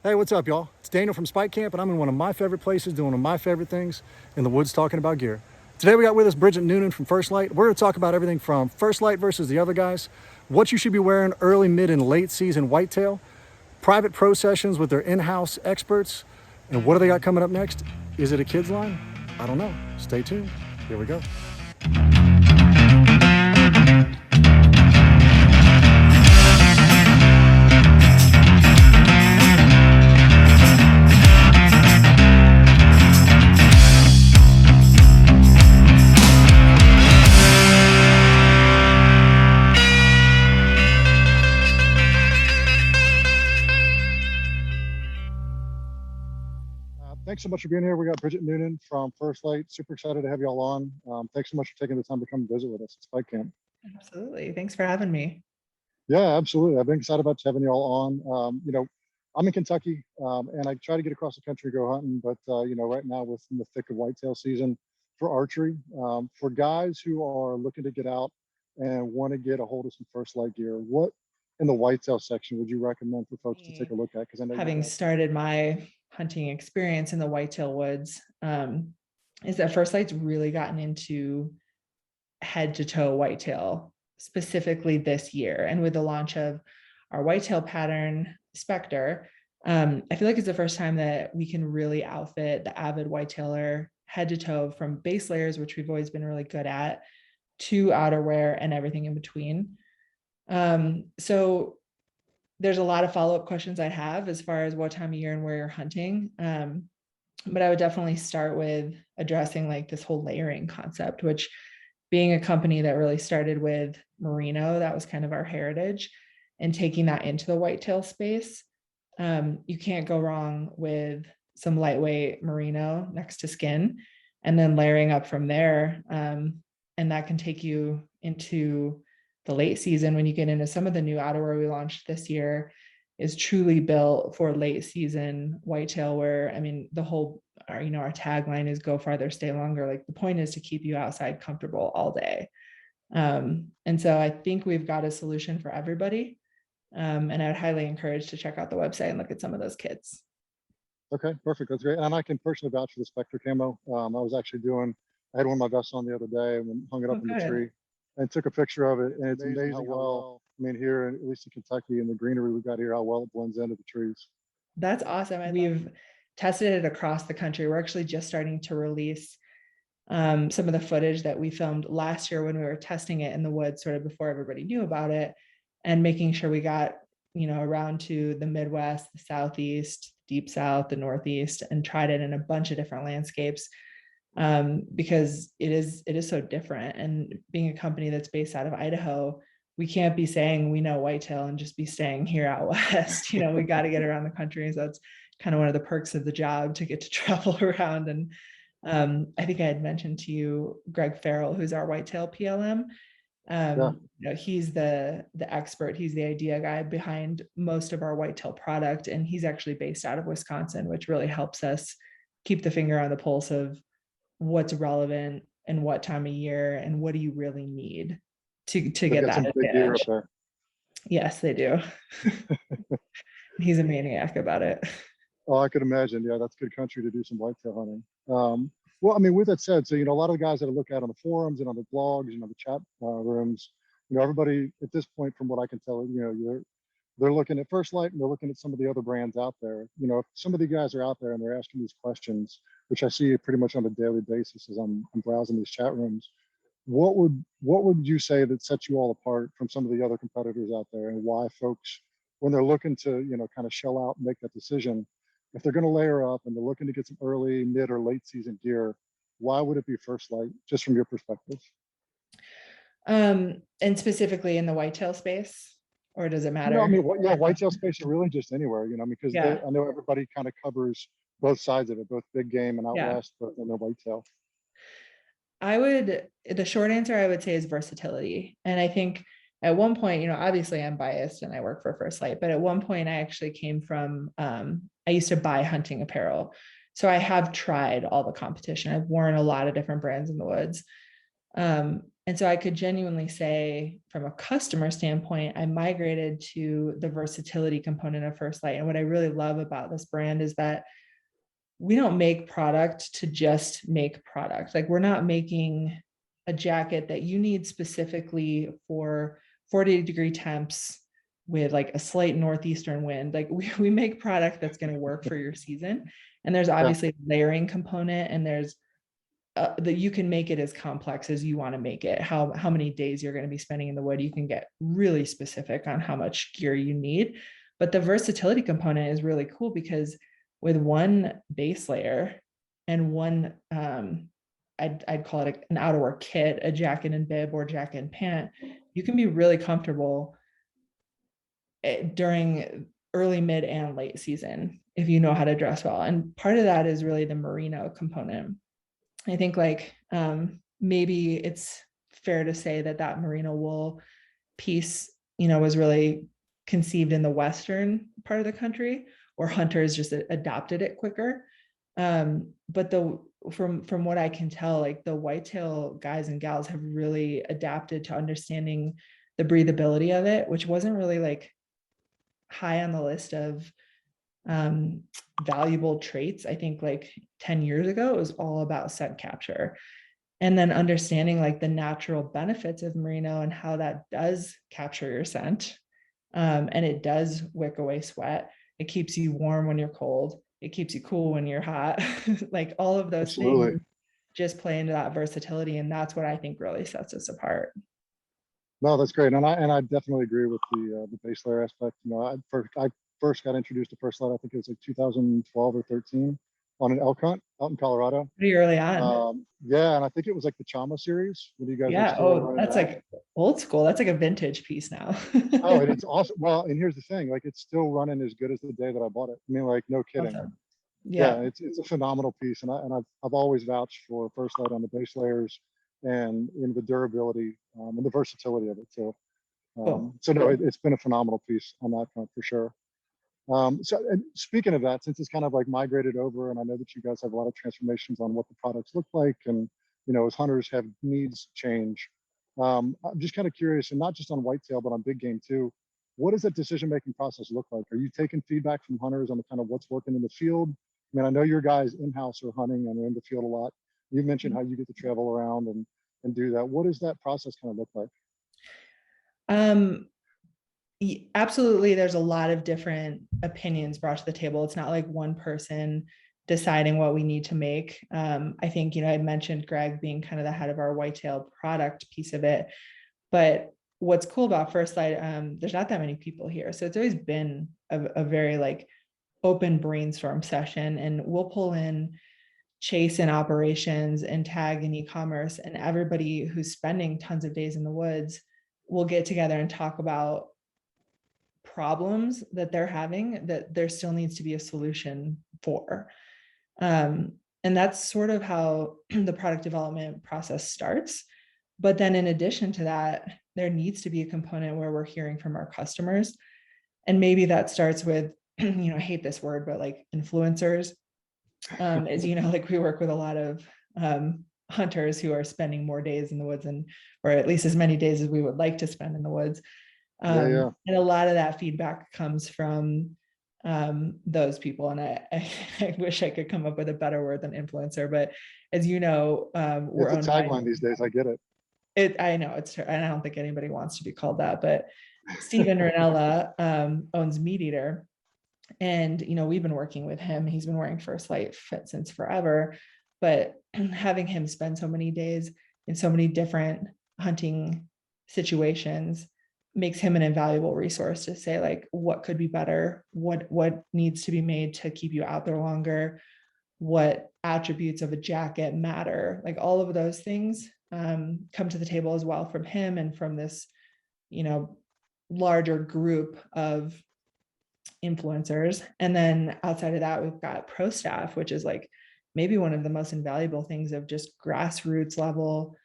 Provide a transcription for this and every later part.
Hey, what's up, y'all? It's Daniel from Spike Camp, and I'm in one of my favorite places doing one of my favorite things in the woods talking about gear. Today we got with us Bridget Noonan from First Lite. We're going to talk about everything from First Lite versus the other guys, what you should be wearing early, mid, and late season whitetail, private pro sessions with their in-house experts, and what do they got coming up next? Is it a kids line? I don't know. Stay tuned. Here we go. Thanks so much for being here. We got Bridget Noonan from First Lite. Super excited to have you all on. Thanks so much for taking the time to come visit with us at Spike Camp. Absolutely. Thanks for having me. Yeah, absolutely. I've been excited about having you all on. I'm in Kentucky, and I try to get across the country to go hunting, but right now we're in the thick of whitetail season for archery. For guys who are looking to get out and want to get a hold of some First Lite gear, what in the whitetail section would you recommend for folks to take a look at? Because I know having started my hunting experience in the whitetail woods, is that First Lite's really gotten into head to toe whitetail, specifically this year. And with the launch of our whitetail pattern, Spectre, I feel like it's the first time that we can really outfit the avid whitetailer head to toe, from base layers, which we've always been really good at, to outerwear and everything in between. So there's a lot of follow-up questions I have as far as what time of year and where you're hunting. But I would definitely start with addressing like this whole layering concept, which, being a company that really started with merino, that was kind of our heritage, and taking that into the whitetail space. You can't go wrong with some lightweight merino next to skin, and then layering up from there. And that can take you into the late season when you get into some of the new outerwear we launched this year is truly built for late season whitetail, where, I mean, our tagline is go farther, stay longer. Like, the point is to keep you outside comfortable all day. And so I think we've got a solution for everybody. And I would highly encourage to check out the website and look at some of those kits. Okay, perfect. That's great. And I can personally vouch for the Spectre camo. I had one of my vests on the other day and hung it up in the tree and took a picture of it. And it's amazing how well, here, at least in Kentucky, and the greenery we've got here, how well it blends into the trees. That's awesome. We've tested it across the country. We're actually just starting to release some of the footage that we filmed last year when we were testing it in the woods, sort of before everybody knew about it, and making sure we got, around to the Midwest, the Southeast, Deep South, the Northeast, and tried it in a bunch of different landscapes. Because it is so different. And being a company that's based out of Idaho, we can't be saying we know whitetail and just be staying here out west. We got to get around the country. So that's kind of one of the perks of the job, to get to travel around. And I think I had mentioned to you Greg Farrell, who's our whitetail PLM. He's the expert. He's the idea guy behind most of our whitetail product, and he's actually based out of Wisconsin, which really helps us keep the finger on the pulse of what's relevant and what time of year and what do you really need to get that advantage. Yes, they do. He's a maniac about it. Oh, I could imagine. Yeah, that's good country to do some whitetail hunting. Well, I mean, with that said, so, a lot of the guys that I look at on the forums and on the blogs and on the chat rooms, everybody at this point, from what I can tell, they're looking at First Lite and they're looking at some of the other brands out there. If some of the guys are out there and they're asking these questions, which I see pretty much on a daily basis as I'm browsing these chat rooms, what would you say that sets you all apart from some of the other competitors out there, and why folks, when they're looking to, kind of shell out and make that decision, if they're going to layer up and they're looking to get some early, mid, or late season gear, why would it be First Lite, just from your perspective? And specifically in the whitetail space? Or does it matter? Whitetail space, or really just anywhere, because I know everybody kind of covers both sides of it, both big game and out west, but no whitetail. The short answer I would say is versatility. And I think at one point, obviously I'm biased and I work for First Lite, but at one point I actually came from, I used to buy hunting apparel. So I have tried all the competition. I've worn a lot of different brands in the woods. And so I could genuinely say from a customer standpoint, I migrated to the versatility component of First Lite. And what I really love about this brand is that we don't make product to just make product. Like we're not making a jacket that you need specifically for 40-degree temps with like a slight northeastern wind. Like we make product that's going to work for your season. And there's Yeah, obviously a layering component, and there's that you can make it as complex as you want to make it. How many days you're going to be spending in the wood, you can get really specific on how much gear you need. But the versatility component is really cool because with one base layer and one, I'd call it an outerwear kit, a jacket and bib or jacket and pant, you can be really comfortable during early, mid, and late season if you know how to dress well. And part of that is really the merino component. I think like maybe it's fair to say that that merino wool piece, was really conceived in the western part of the country, or hunters just adopted it quicker. But from what I can tell, like the whitetail guys and gals have really adapted to understanding the breathability of it, which wasn't really like high on the list of valuable traits. I think like 10 years ago, it was all about scent capture. And then understanding like the natural benefits of merino and how that does capture your scent. And it does wick away sweat. It keeps you warm when you're cold. It keeps you cool when you're hot. Like all of those things absolutely. just play into that versatility. And that's what I think really sets us apart. No, that's great, and I definitely agree with the base layer aspect. I first got introduced to First Light. I think it was like 2012 or 13 on an elk hunt out in Colorado. Pretty early on. Yeah, and I think it was like the Chama series when you guys were Yeah. still Oh, running that's that. like old school. That's like a vintage piece now. Oh, and it's awesome. Well, and here's the thing, like it's still running as good as the day that I bought it. I mean, like no kidding. Awesome. Yeah, Yeah. it's a phenomenal piece, and I've always vouched for First Light on the base layers and in the durability and the versatility of it too. Cool. So no, it's been a phenomenal piece on that front for sure. So and speaking of that, since it's kind of like migrated over, and I know that you guys have a lot of transformations on what the products look like, and as hunters have needs change, I'm just kind of curious, and not just on whitetail, but on big game too. What does that decision-making process look like? Are you taking feedback from hunters on the kind of what's working in the field? I mean, I know your guys in-house are hunting and are in the field a lot. You mentioned how you get to travel around and do that. What does that process kind of look like? Um, absolutely, there's a lot of different opinions brought to the table. It's not like one person deciding what we need to make. I think, I mentioned Greg being kind of the head of our whitetail product piece of it. But what's cool about First Light, there's not that many people here. So it's always been a very like open brainstorm session. And we'll pull in Chase in operations and Tag in e-commerce, and everybody who's spending tons of days in the woods will get together and talk about problems that they're having that there still needs to be a solution for. And that's sort of how the product development process starts. But then in addition to that, there needs to be a component where we're hearing from our customers. And maybe that starts with, I hate this word, but like influencers. As you know, like we work with a lot of hunters who are spending more days in the woods, or at least as many days as we would like to spend in the woods. Yeah, yeah. And a lot of that feedback comes from those people. And I wish I could come up with a better word than influencer, but as you know, we're It's a owned by tagline these days. I get it. it. I know and I don't think anybody wants to be called that, but Steven Ranella owns Meat Eater. And, we've been working with him. He's been wearing First Light Fit since forever, but having him spend so many days in so many different hunting situations makes him an invaluable resource to say like what could be better, what needs to be made to keep you out there longer, what attributes of a jacket matter, like all of those things come to the table as well from him and from this larger group of influencers. And then outside of that, we've got pro staff, which is like maybe one of the most invaluable things of just grassroots level,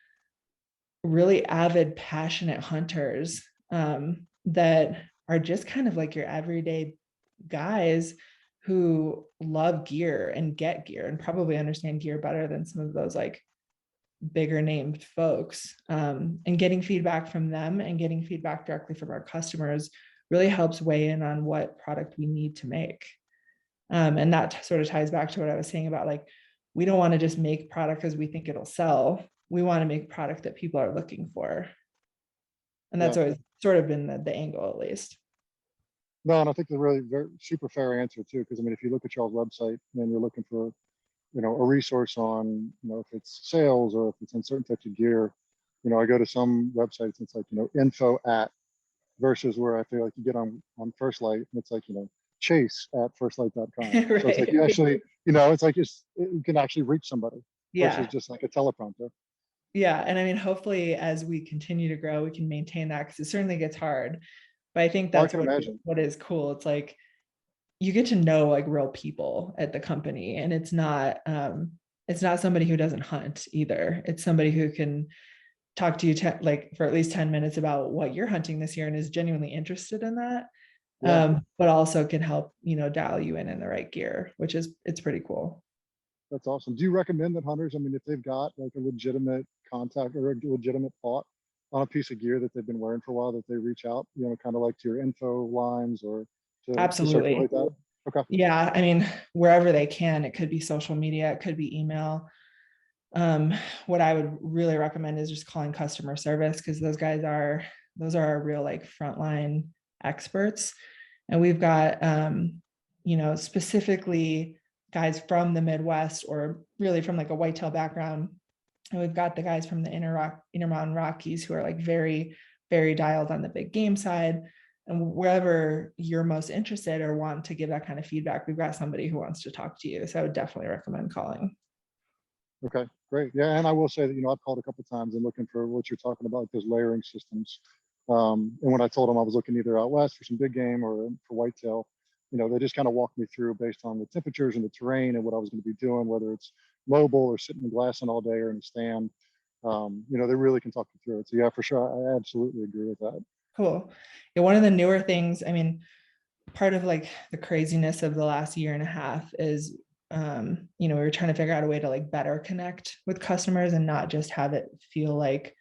really avid, passionate hunters that are just kind of like your everyday guys who love gear and get gear and probably understand gear better than some of those like bigger named folks, and getting feedback from them and getting feedback directly from our customers really helps weigh in on what product we need to make. And that sort of ties back to what I was saying about, like, we don't want to just make product because we think it'll sell. We want to make product that people are looking for. And that's Yeah. always sort of been the angle, at least. No, and I think the really very super fair answer too, because I mean, if you look at y'all's website and you're looking for, a resource on, if it's sales or if it's on certain types of gear, I go to some websites and it's like, info at, versus where I feel like you get on First Lite and it's like, chase at firstlite.com. So it's like you Right. actually, it's like you can actually reach somebody versus Yeah. just like a teleprompter. Yeah. And I mean, hopefully as we continue to grow, we can maintain that, because it certainly gets hard. But I think Well, I that's can imagine. what is cool. It's like you get to know like real people at the company, and it's not somebody who doesn't hunt either. It's somebody who can talk to you like for at least 10 minutes about what you're hunting this year and is genuinely interested in that. Yeah, But also can help, dial you in the right gear, which is, it's pretty cool. that's awesome. Do you recommend that hunters, I mean, if they've got like a legitimate contact or a legitimate thought on a piece of gear that they've been wearing for a while, that they reach out, kind of like to your info lines or to Absolutely. circulate that? Okay. Yeah. I mean, wherever they can, it could be social media, it could be email. What I would really recommend is just calling customer service, because those are our real like frontline experts. And we've got, specifically guys from the Midwest, or really from like a whitetail background. And we've got the guys from the Intermountain Rockies who are like very, very dialed on the big game side. And wherever you're most interested or want to give that kind of feedback, we've got somebody who wants to talk to you. So I would definitely recommend calling. Okay, great. Yeah, and I will say that, I've called a couple of times and looking for what you're talking about, those layering systems. And when I told them I was looking either out west for some big game or for whitetail, they just kind of walked me through based on the temperatures and the terrain and what I was going to be doing, whether it's mobile or sitting in glassing all day or in a stand. They really can talk you through it. So yeah, for sure, I absolutely agree with that. Cool. Yeah, one of the newer things, I mean, part of like the craziness of the last year and a half is, we were trying to figure out a way to like better connect with customers and not just have it feel like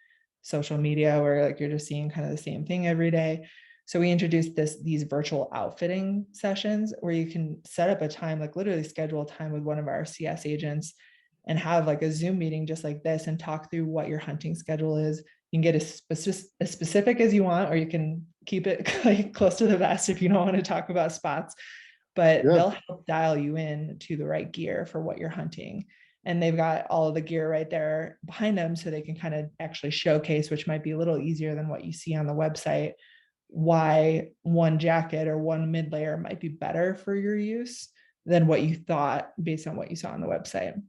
social media where like you're just seeing kind of the same thing every day. So we introduced these virtual outfitting sessions where you can set up a time, like literally schedule a time with one of our CS agents and have like a Zoom meeting just like this and talk through what your hunting schedule is. You can get as specific as you want, or you can keep it like close to the vest if you don't want to talk about spots, but Yeah, they'll help dial you in to the right gear for what you're hunting. And they've got all of the gear right there behind them, so they can kind of actually showcase, which might be a little easier than what you see on the website, why one jacket or one mid layer might be better for your use than what you thought based on what you saw on the website.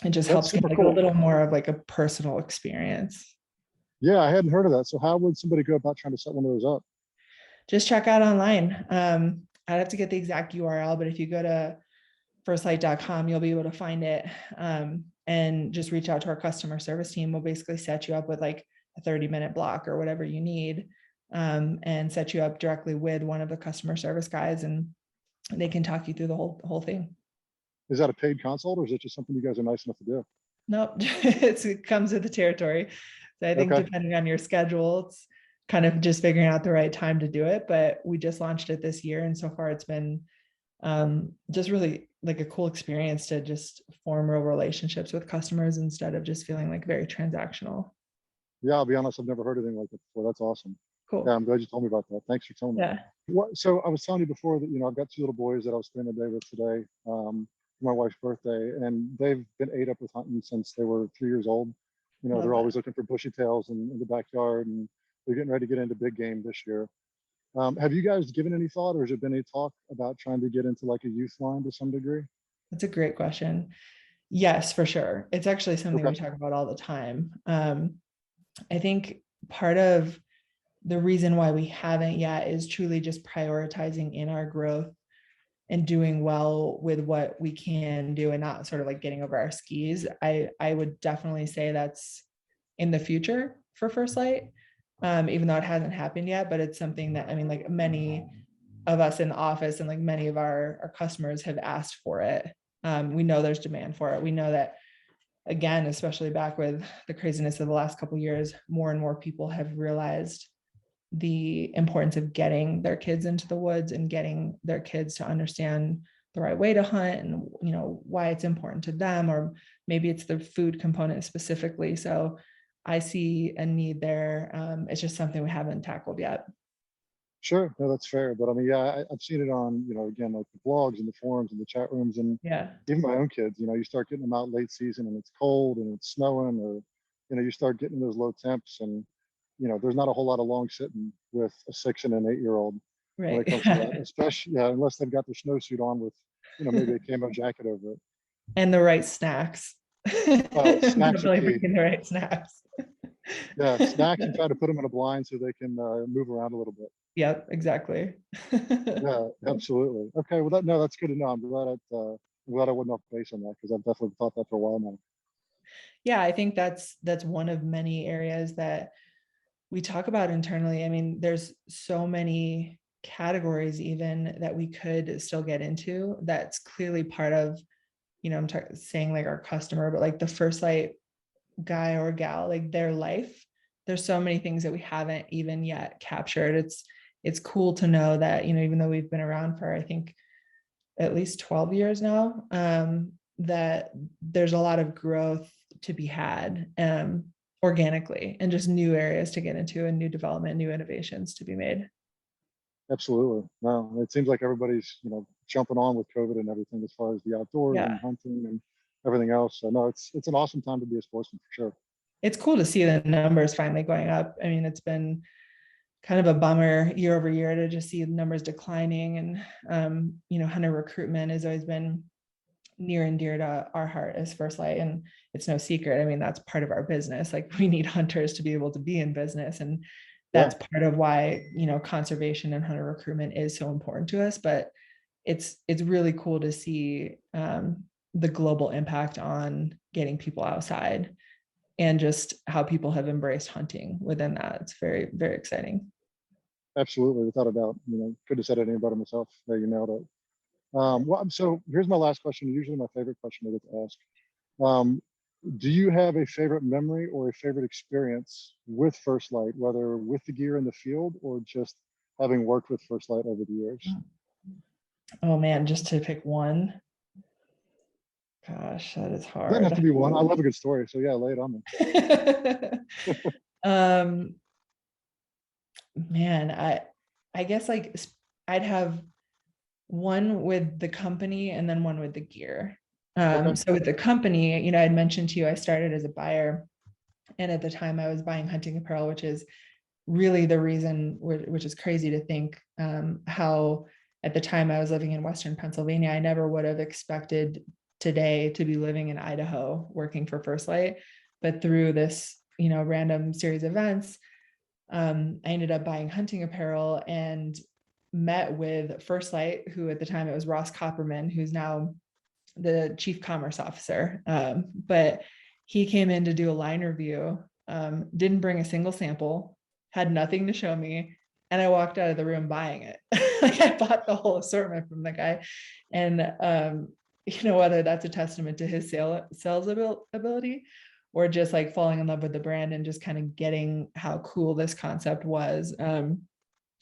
It just that's helps get super like a cool. little more of like a personal experience. Yeah, I hadn't heard of that. So how would somebody go about trying to set one of those up? Just check out online. I'd have to get the exact URL, but if you go to firstlite.com, you'll be able to find it, and just reach out to our customer service team. We'll basically set you up with like a 30-minute block or whatever you need, and set you up directly with one of the customer service guys, and they can talk you through the whole thing. Is that a paid consult or is it just something you guys are nice enough to do? Nope, it comes with the territory. So I think Okay. depending on your schedule, it's kind of just figuring out the right time to do it. But we just launched it this year, and so far it's been just really like a cool experience to just form real relationships with customers instead of just feeling like very transactional. Yeah, I'll be honest, I've never heard anything like that before. That's awesome. Yeah, Cool. I'm glad you told me about that. Thanks for telling me. Yeah. So I was telling you before that, I've got two little boys that I was spending the day with today, for my wife's birthday, and they've been ate up with hunting since they were 3 years old. Love They're that. always looking for bushy tails in the backyard, and they're getting ready to get into big game this year. Have you guys given any thought, or has there been any talk about trying to get into like a youth line to some degree? That's a great question. Yes, for sure. It's actually something Okay. we talk about all the time. I think part of the reason why we haven't yet is truly just prioritizing in our growth and doing well with what we can do and not sort of like getting over our skis. I would definitely say that's in the future for First Lite, even though it hasn't happened yet, but it's something that, I mean, like many of us in the office and like many of our customers have asked for it. We know there's demand for it. We know that again, especially back with the craziness of the last couple of years, more and more people have realized the importance of getting their kids into the woods and getting their kids to understand the right way to hunt and, you know, why it's important to them, or maybe it's the food component specifically. So I see a need there. It's just something we haven't tackled yet. Sure, no, that's fair. But I mean, yeah, I've seen it on, again, like the blogs and the forums and the chat rooms, and Yeah. even my own kids. You start getting them out late season and it's cold and it's snowing, or you start getting those low temps, and there's not a whole lot of long sitting with a 6 and an 8-year-old when Right. it comes to that, especially unless they've got their snowsuit on with maybe a camo jacket over it. And the right snacks. Snacks are Definitely key. bringing the right snacks. Yeah, snacks, and try to put them in a blind so they can move around a little bit. Yep, exactly. Yeah, absolutely. Okay, well, no, that's good to know. I'm glad I wasn't off base on that, because I've definitely thought that for a while now. Yeah, I think that's one of many areas that we talk about internally. I mean, there's so many categories even that we could still get into. That's clearly part of, I'm saying like our customer, but like the First Lite guy or gal, like their life. There's so many things that we haven't even yet captured. It's cool to know that, even though we've been around for, I think, at least 12 years now, that there's a lot of growth to be had organically, and just new areas to get into, and new development, new innovations to be made. Absolutely. No, it seems like everybody's jumping on with COVID and everything, as far as the outdoors Yeah. and hunting and everything else. So no, it's an awesome time to be a sportsman for sure. It's cool to see the numbers finally going up. I mean, it's been kind of a bummer year over year to just see the numbers declining, and hunter recruitment has always been near and dear to our heart as First Lite, and it's no secret. I mean, that's part of our business. Like, we need hunters to be able to be in business, and that's part of why conservation and hunter recruitment is so important to us. But it's really cool to see the global impact on getting people outside, and just how people have embraced hunting within that. It's very, very exciting. Absolutely, without a doubt. Couldn't have said it any better myself. There, you nailed it. Well, so here's my last question. Usually my favorite question I get to ask. Um, do you have a favorite memory or a favorite experience with First Lite, whether with the gear in the field or just having worked with First Lite over the years? Oh man, just to pick one. Gosh, that is hard. Doesn't have to be one. I love a good story. So yeah, lay it on me. Man, I guess like I'd have one with the company and then one with the gear. Okay. So with the company, I'd mentioned to you, I started as a buyer, and at the time I was buying hunting apparel, which is really the reason, which is crazy to think how at the time I was living in Western Pennsylvania, I never would have expected today to be living in Idaho working for First Lite. But through this, random series of events, I ended up buying hunting apparel and met with First Lite, who at the time it was Ross Copperman, who's now the chief commerce officer. But he came in to do a line review, didn't bring a single sample, had nothing to show me. And I walked out of the room buying it. Like, I bought the whole assortment from the guy. And, whether that's a testament to his sales ability, or just like falling in love with the brand and just kind of getting how cool this concept was.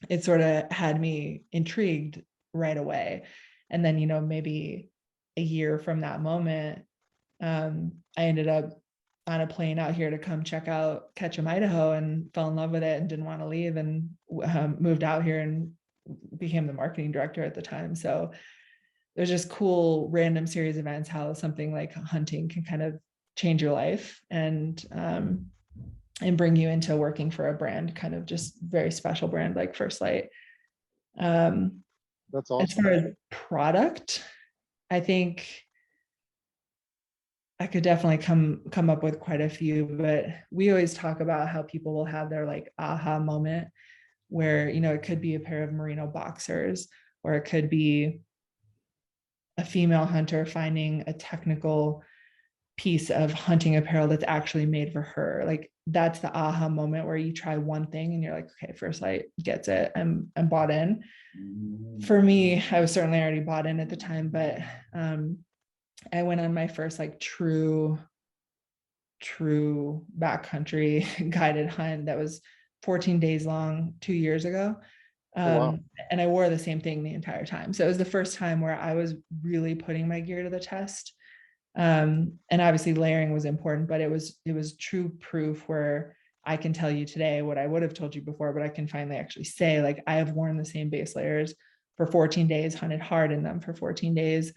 It sort of had me intrigued right away. And then, maybe a year from that moment, I ended up on a plane out here to come check out Ketchum, Idaho, and fell in love with it and didn't want to leave, and moved out here and became the marketing director at the time. So there's just cool random series of events, how something like hunting can kind of change your life and bring you into working for a brand, kind of just very special brand like First Lite. That's awesome. As far as product, I think I could definitely come up with quite a few, but we always talk about how people will have their like aha moment, where it could be a pair of merino boxers, or it could be a female hunter finding a technical piece of hunting apparel that's actually made for her. Like, that's the aha moment where you try one thing and you're like, okay, First Lite gets it. I'm bought in. For me, I was certainly already bought in at the time, but I went on my first like true true backcountry guided hunt that was 14 days long 2 years ago. Oh, wow. And I wore the same thing the entire time. So it was the first time where I was really putting my gear to the test. And obviously layering was important, but it was true proof where I can tell you today what I would have told you before, but I can finally actually say, like, I have worn the same base layers for 14 days, hunted hard in them for 14 days,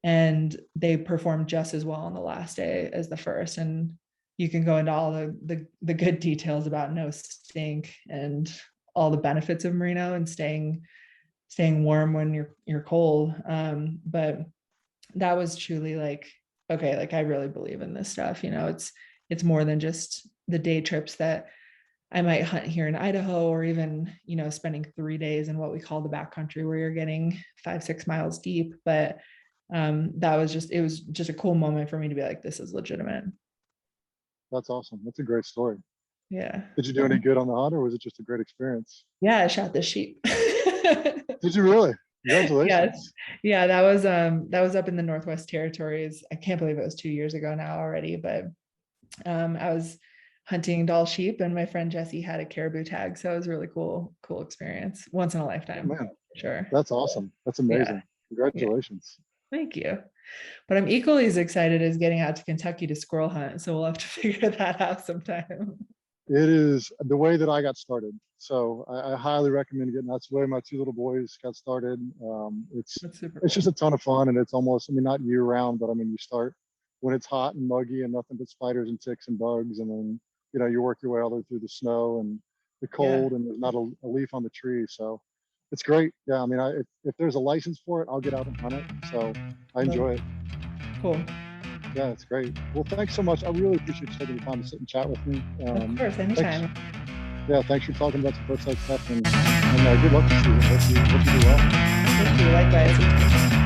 and they performed just as well on the last day as the first. And you can go into all the good details about no stink and all the benefits of merino and staying warm when you're cold. But that was truly like, okay, like I really believe in this stuff. It's more than just the day trips that I might hunt here in Idaho, or even, spending 3 days in what we call the backcountry where you're getting 5-6 miles deep. But it was just a cool moment for me to be like, this is legitimate. That's awesome. That's a great story. Yeah. Did you do any good on the hunt, or was it just a great experience? Yeah, I shot the sheep. Did you really? Congratulations. Yes. Yeah, that was up in the Northwest Territories. I can't believe it was 2 years ago now already, but I was hunting Dall sheep, and my friend Jesse had a caribou tag. So it was a really cool experience. Once in a lifetime. Oh, man, for sure. that's awesome. That's amazing. Yeah. Congratulations. Yeah. Thank you. But I'm equally as excited as getting out to Kentucky to squirrel hunt. So we'll have to figure that out sometime. It is the way that I got started. So I highly recommend getting. That's the way my two little boys got started. It's just a ton of fun, and it's almost, I mean, not year round, but I mean, you start when it's hot and muggy and nothing but spiders and ticks and bugs, and then you work your way all the way through the snow and the cold, and there's not a leaf on the tree. So it's great. Yeah, I mean, if there's a license for it, I'll get out and hunt it. So I enjoy it. Cool. Yeah, it's great. Well, thanks so much. I really appreciate you taking the time to sit and chat with me. Of course, anytime. Thanks for talking about some First Lite stuff, and good luck to you. Hope you do well. Thank you. Likewise.